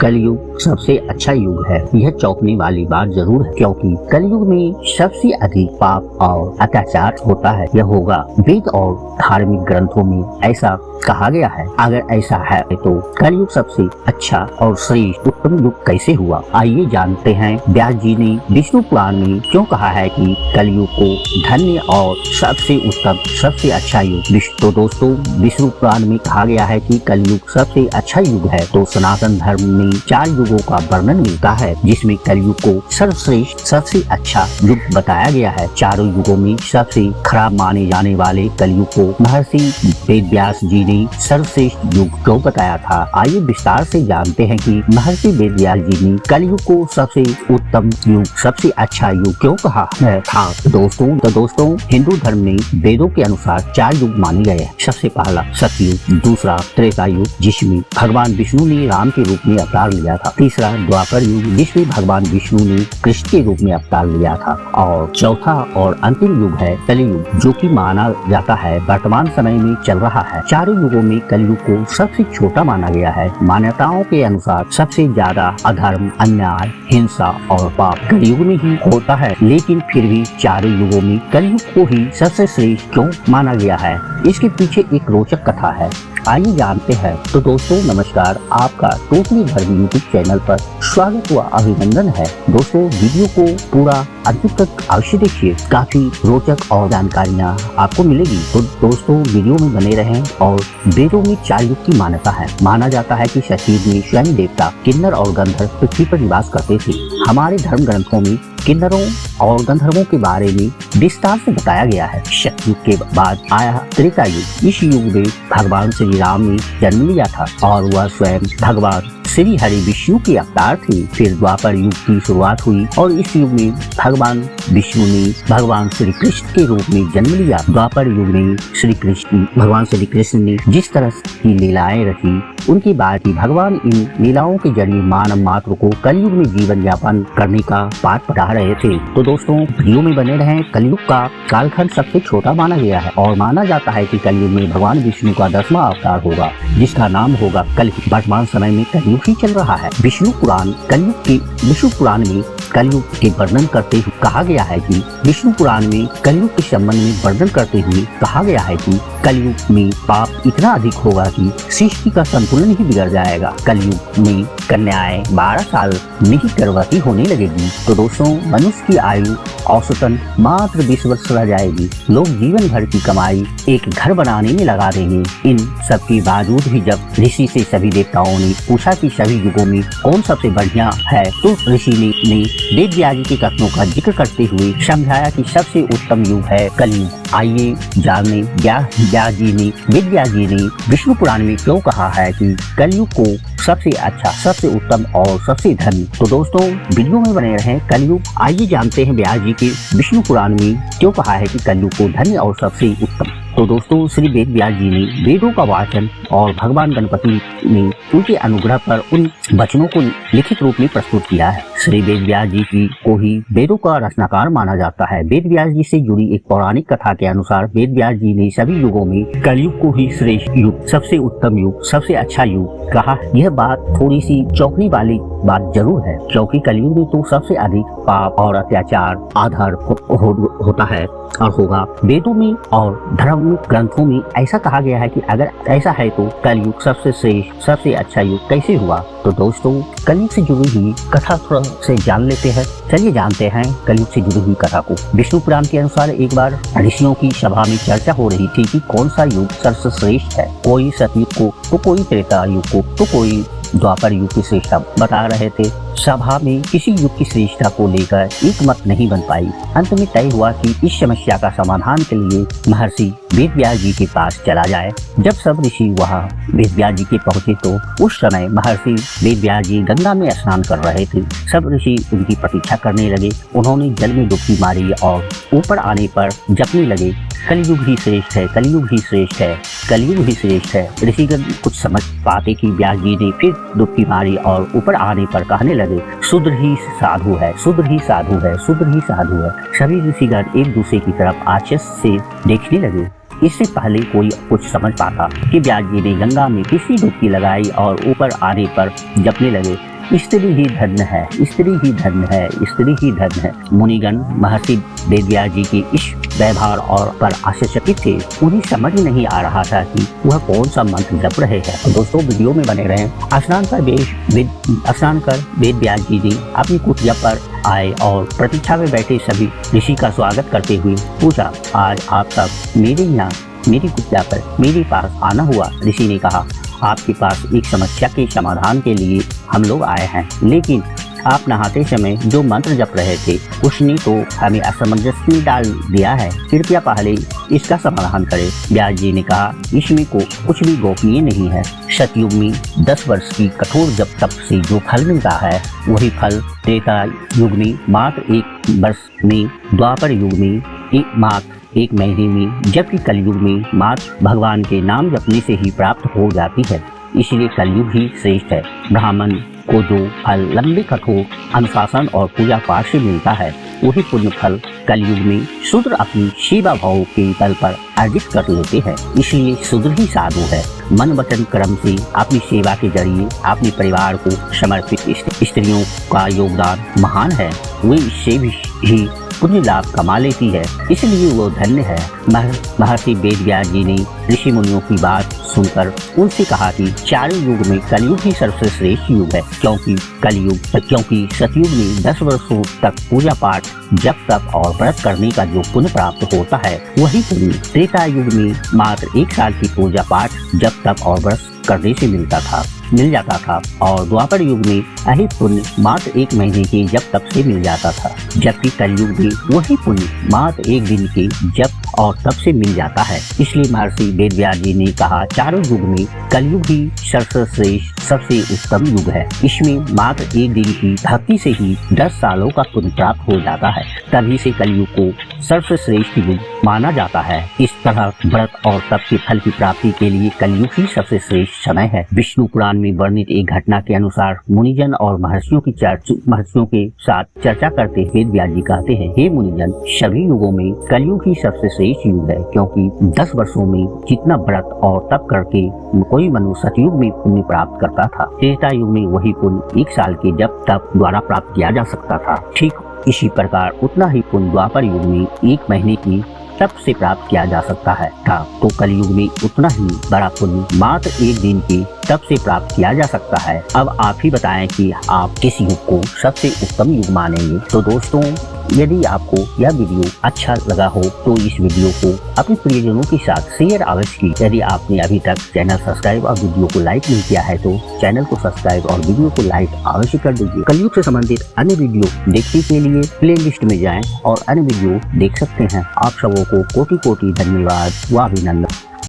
कलयुग सबसे अच्छा युग है, यह चौंकने वाली बात जरूर है, क्योंकि कलयुग में सबसे अधिक पाप और अत्याचार होता है। यह होगा वेद और धार्मिक ग्रंथों में ऐसा कहा गया है। अगर ऐसा है तो कलयुग सबसे अच्छा और श्रेष्ठ उत्तम युग कैसे हुआ? आइए जानते हैं व्यास जी ने विष्णु पुराण में क्यों कहा है कि कलयुग को धन्य और सबसे उत्तम सबसे अच्छा युग। तो दोस्तों, विष्णु पुराण में कहा गया है कि कलयुग सबसे अच्छा युग है। तो सनातन धर्म में 4 युगों का वर्णन मिलता है, जिसमें कलयुग को सर्वश्रेष्ठ सबसे अच्छा युग बताया गया है। चारों युगों में सबसे खराब माने जाने वाले कलयुग को महर्षि वेदव्यास जी ने सर्वश्रेष्ठ युग क्यों बताया था। आइए विस्तार से जानते हैं कि महर्षि वेदव्यास जी ने कलयुग को सबसे उत्तम युग सबसे अच्छा युग क्यों कहा था। तो दोस्तों हिंदू धर्म में वेदों के अनुसार 4 युग माने गए हैं। सबसे पहला सतयुग, दूसरा त्रेता युग जिसमें भगवान विष्णु ने राम के रूप में अवतार लिया था, तीसरा द्वापर युग जिसमें भगवान विष्णु ने कृष्ण के रूप में अवतार लिया था, और चौथा और अंतिम युग है कलयुग, जो कि माना जाता है वर्तमान समय में चल रहा है। चारों युगों में कलयुग को सबसे छोटा माना गया है। मान्यताओं के अनुसार सबसे ज्यादा अधर्म, अन्याय, हिंसा और पाप कलयुग में ही होता है, लेकिन फिर भी चारों युगों में कलयुग को ही सबसे श्रेष्ठ क्यों माना गया है, इसके पीछे एक रोचक कथा है। आइए जानते हैं। तो दोस्तों नमस्कार, आपका टोटली धर्म यूट्यूब चैनल पर स्वागत व अभिनंदन है। दोस्तों वीडियो को पूरा अंत तक अवश्य देखिए, काफी रोचक और जानकारियाँ आपको मिलेगी। तो दोस्तों वीडियो में बने रहें। और वेदों में 4 युग की मान्यता है। माना जाता है कि सतयुग में स्वयं देवता किन्नर और गंधर्व पृथ्वी पर निवास करते थे। हमारे धर्म ग्रंथों में किन्नरों और गंधर्वों के बारे में विस्तार से बताया गया है। सतयुग के बाद आया त्रेता युग। इस युग में भगवान श्री राम ने जन्म लिया था और वह स्वयं भगवान श्री हरि विष्णु के अवतार थे। फिर द्वापर युग की शुरुआत हुई और इस युग में भगवान विष्णु ने भगवान श्री कृष्ण के रूप में जन्म लिया। द्वापर युग में भगवान श्री कृष्ण ने जिस तरह की लीलाएं रची, उनके बाद ही भगवान इन लीलाओं के जरिए मानव मात्र को कलयुग में जीवन यापन करने का पाठ पढ़ा रहे थे। तो दोस्तों वीडियो में बने रहें। कलयुग का कालखंड सबसे छोटा माना गया है और माना जाता है कि कलयुग में भगवान विष्णु का 10वां अवतार होगा, जिसका नाम होगा कलयुग। वर्तमान समय में कलयुग ही चल रहा है। विष्णु पुराण में कलयुग के वर्णन करते हुए कहा गया है कि विष्णु पुराण में कलयुग के संबंध में वर्णन करते हुए कहा गया है कि कलयुग में पाप इतना अधिक होगा कि सृष्टि का संतुलन ही बिगड़ जाएगा। कलयुग में कन्याएं 12 साल में ही गर्भवती होने लगेगी। तो दोस्तों मनुष्य की आयु औसतन मात्र 20 वर्ष रह जाएगी। लोग जीवन भर की कमाई एक घर बनाने में लगा देंगे। इन सब के बावजूद भी जब ऋषि से सभी देवताओं ने पूछा कि सभी युगों में कौन सबसे बढ़िया है, तो ऋषि ने वेदव्यास जी के कथनों का जिक्र करते हुए समझाया कि सबसे उत्तम युग है कलयुग। आइए जानने वेदव्यास जी ने विष्णु पुराण में क्यों कहा है कि कलयुग को सबसे अच्छा, सबसे उत्तम और सबसे धन्य। तो दोस्तों वीडियो में बने रहें। कलयुग, आइए जानते हैं व्यास जी के विष्णु पुराण में क्यों कहा है कि कलयुग को धन्य और सबसे उत्तम। तो दोस्तों श्री वेदव्यास जी ने वेदों का वाचन और भगवान गणपति ने उनके अनुग्रह पर उन वचनों को लिखित रूप में प्रस्तुत किया है। श्री वेदव्यास जी को ही वेदों का रचनाकार माना जाता है। वेदव्यास जी से जुड़ी एक पौराणिक कथा के अनुसार वेदव्यास जी ने सभी युगों में कलयुग को ही श्रेष्ठ युग, सबसे उत्तम युग, सबसे अच्छा युग कहा। यह बात थोड़ी सी चौंकने वाली बात जरूर है, क्योंकि कलयुग में तो सबसे अधिक पाप और अत्याचार अधर्म होता है और होगा। वेदों में और धर्म ग्रंथों में ऐसा कहा गया है कि अगर ऐसा है तो कलयुग सबसे श्रेष्ठ सबसे अच्छा युग कैसे हुआ। तो दोस्तों कलयुग से जुड़ी हुई कथा थोड़ा से जान लेते हैं। चलिए जानते हैं कलयुग से जुड़ी हुई कथा को। विष्णु पुराण के अनुसार एक बार ऋषियों की सभा में चर्चा हो रही थी कि कौन सा युग सर्वश्रेष्ठ है। कोई सतयुग को तो कोई त्रेता युग को तो कोई द्वापर युग की श्रेष्ठता बता रहे थे। सभा में किसी युग की श्रेष्ठता को लेकर एक मत नहीं बन पाई। अंत में तय हुआ कि इस समस्या का समाधान के लिए महर्षि वेदव्यास जी के पास चला जाए। जब सब ऋषि वहां वेदव्यास जी के पहुंचे तो उस समय महर्षि वेदव्यास जी गंगा में स्नान कर रहे थे। सब ऋषि उनकी प्रतीक्षा करने लगे। उन्होंने जल में डुबकी मारी और ऊपर आने पर जपने लगे, कलयुग ही श्रेष्ठ है, कलयुग ही श्रेष्ठ है, कलयुग ही श्रेष्ठ है। ऋषिगण कुछ समझ पाते कि व्यास जी ने फिर डुबकी मारी और ऊपर आने पर कहने लगे, शूद्र ही साधु है, शूद्र ही साधु है, शूद्र ही साधु है। सभी ऋषिगण एक दूसरे की तरफ आश्चर्य से देखने लगे। इससे पहले कोई कुछ समझ पाता कि व्यास जी ने गंगा में तीसरी डुबकी लगाई और ऊपर आने पर जपने लगे, स्त्री ही धन्य है, स्त्री ही धन्य है, स्त्री ही धन्य है। मुनिगण महर्षि वेदव्यास जी के इस व्यवहार और पर आश्चर्यचकित थे। उन्हें समझ नहीं आ रहा था कि वह कौन सा मंत्र जप रहे हैं। तो दोस्तों वीडियो में बने रहें। स्नान कर वेदव्यास जी ने अपनी कुटिया पर आए और प्रतीक्षा में बैठे सभी ऋषि का स्वागत करते हुए पूछा, आज आप सब मेरे यहाँ मेरी कुटिया पर मेरे पास आना हुआ। ऋषि ने कहा, आपके पास एक समस्या के समाधान के लिए हम लोग आए हैं, लेकिन आप नहाते समय जो मंत्र जप रहे थे उसने तो हमें असमंजस में डाल दिया है। कृपया पहले इसका समाधान करें। व्यास जी ने कहा, इसमें को कुछ भी गोपनीय नहीं है। सतयुग में 10 वर्ष की कठोर जप तप से जो फल मिलता है वही फल त्रेता युग में मात्र 1 वर्ष में, द्वापर युग में मात्र 1 महीने में, जबकि कलयुग में मात्र भगवान के नाम जपने से ही प्राप्त हो जाती है। इसलिए कलयुग ही श्रेष्ठ है। ब्राह्मण को जो फल लंबे कठोर अनुशासन और पूजा पाठ से मिलता है वही पुण्य फल कलयुग में शूद्र अपनी सेवा भाव के बल पर अर्जित कर लेते हैं। इसलिए शूद्र ही साधु है। मन वचन कर्म से अपनी सेवा के जरिए अपने परिवार को समर्पित स्त्रियों का योगदान महान है। वे इससे भी पुण्य लाभ कमा लेती है, इसलिए वो धन्य है। महर्षि वेदव्यास जी ने ऋषि मुनियों की बात सुनकर उनसे कहा कि चारों युग में कलयुग ही सबसे श्रेष्ठ युग है, क्योंकि सतयुग में 10 वर्षों तक पूजा पाठ जप तप और व्रत करने का जो पुण्य प्राप्त होता है वही पुण्य त्रेता युग में मात्र 1 साल की पूजा पाठ जप तप और व्रत करने से मिल जाता था और द्वापर युग में यही पुण्य मात्र 1 महीने के जप तप से मिल जाता था, जबकि कलयुग में वही पुण्य मात्र 1 दिन के जप और तप से मिल जाता है। इसलिए महर्षि वेदव्यास जी ने कहा, चारों युग में कलयुग ही सर्वश्रेष्ठ सबसे उत्तम युग है। इसमें मात्र 1 दिन की भक्ति से ही 10 सालों का पुण्य प्राप्त हो जाता है। तभी से कलयुग को सर्वश्रेष्ठ युग माना जाता है। इस तरह व्रत और तप के फल की प्राप्ति के लिए कलयुग ही सबसे श्रेष्ठ समय है। विष्णु पुराण में वर्णित एक घटना के अनुसार मुनिजन और महर्षियों के साथ चर्चा करते वेदव्यास जी कहते हैं, हे मुनिजन, सभी युगों में कलयुग ही सबसे श्रेष्ठ युग है, क्योंकि 10 वर्षों में जितना व्रत और तप करके कोई मनुष्य सतयुग में पुण्य प्राप्त करता था, त्रेता युग में वही पुण्य 1 साल के जप तप द्वारा प्राप्त किया जा सकता था। ठीक इसी प्रकार उतना ही पुण्य द्वापर युग में 1 महीने की तप से प्राप्त किया जा सकता है था, तो कलयुग में उतना ही बड़ा पुण्य मात्र 1 दिन की तप से प्राप्त किया जा सकता है। अब आप ही बताएं कि आप किस युग को सबसे उत्तम युग मानेंगे। तो दोस्तों, यदि आपको यह वीडियो अच्छा लगा हो तो इस वीडियो को अपने प्रियजनों के साथ शेयर अवश्य की। यदि आपने अभी तक चैनल सब्सक्राइब और वीडियो को लाइक नहीं किया है तो चैनल को सब्सक्राइब और वीडियो को लाइक अवश्य कर दीजिए। कलयुग से संबंधित अन्य वीडियो देखने के लिए प्लेलिस्ट में जाएं और अन्य वीडियो देख सकते हैं। आप सबों को कोटि कोटि धन्यवाद व अभिनंदन।